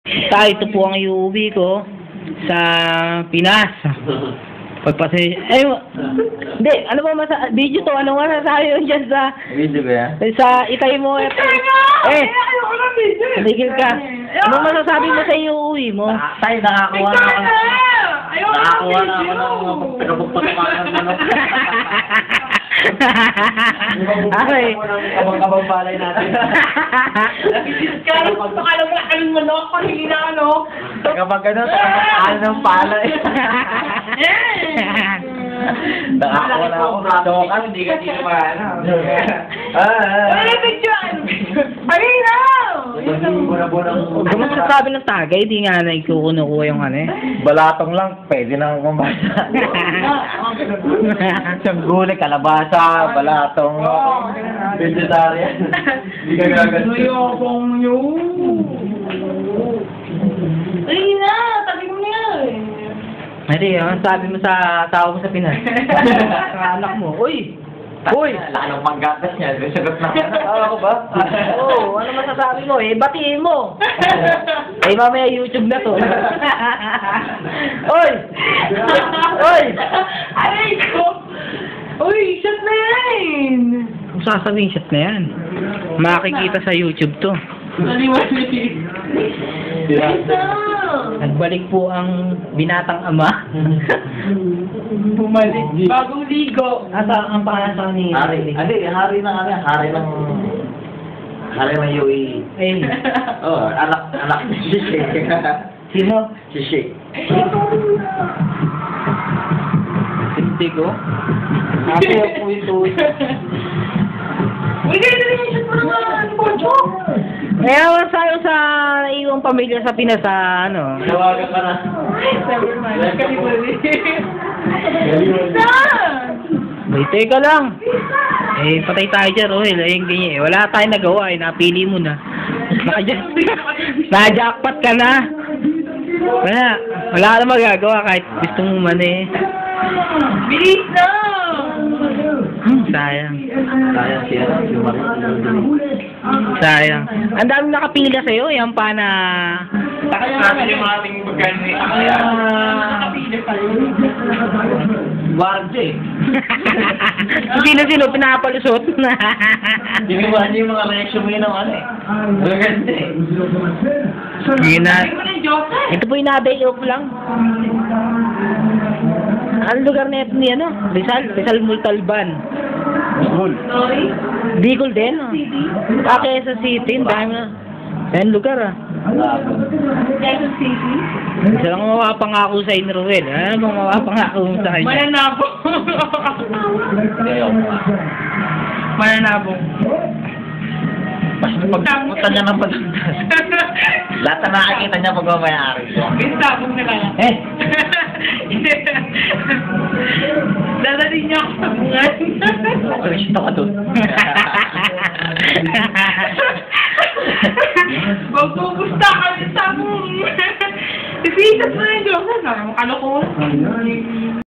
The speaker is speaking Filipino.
Ito po ang iuwi ko sa Pinas. Hindi, ano ba video to? Ano nga nasabi yun dyan sa... Video ba yan? Sa itay mo. Ayoko na video. Tumigil ka. Ano masasabi mo sa iuwi mo? Tay, nakakuha na ako. Nakakuha na ako ng tagapagpatumakan ng manok. Aray. Abang balay natin. Kaya pakalam na anong manok, pahili na ano. Kapag gano'n, ano ng palay. Nakakuha na ako. Dokan, hindi ka dito maano. Wala picture. Ayun na! Huwag mo sasabi ng tagay, di nga na ikukunukuha yung ano eh. Balatong lang, pwede na kumbasa. Siyang gulay, kalabasa, balatong, vegetarian. Hindi ka gagawin. Ayokong yun. Ayun na! Tabi mo na yan. Hindi, ang sabi mo sa tao mo sa Pinas. Sa anak mo, uy! Uy! Lalong manggatas niya, sagot na. Ako ba? Oo, ano masasabi mo eh? Batiin mo! Eh, mamaya YouTube na to. Uy! Uy! Aray ko! Uy, shot na yan! Kung sasabihin shot na yan, makikita sa YouTube to. Naliwali. Isa! Nagbalik po ang binatang ama. Bumalik. Bagong ligo. Asa ang pangalan sa ni Hari. Hindi, hari ng ano, hari ng UAE. Eh, Oh, anak si Sheikh. sino? Si Sheikh. Hindi ko. Ate ako ito. Uy, ganito rin yung shot mo naman. Pocho! Kaya masayo sa iwang pamilya sa Pinas sa ano. Tawagan ka na. Never mind. Kalibuli. Isa! May teka lang. Eh, patay tayo dyan, Roel. Ayun, ganyan eh. Wala tayong nagawa eh. Napili mo na. Naka-jackpot ka na. Wala ka na magagawa kahit gusto mo man eh. Bilis na! Sayang. Kaya siya, si Sayang. Ang daming nakapila sa'yo. Yan pa na... Kasi yung ating pagkani. Nakapili pa yun. Warje. Sino-sino pinapalusot? Ginawa niyo yung mga reaction mo yun ng ano eh. Maganda eh. Yun na. Ay mo na yung Joseph. Ito po yung na-day off lang. Anong lugar na ni ano? Rizal Multalban. Sorry? Bicol din. Oh. City? Quezon City. Ang dami na. Yan lugar ah. Quezon City? Isa lang mapapangako sa inyo, Ruel. Ano bang mapapangako mo sa kanya? Mananabong. Mananabong. Pagpunta niya ng patuntas. Lahat na nakakita niya pag mamayari. Bisabog na lang. Eh! Dadalhin niya ako sa bungan. Gusto ka doon. Magpupusta kami sa bungan. Isisat mo na yung Joseph. Kalokohan.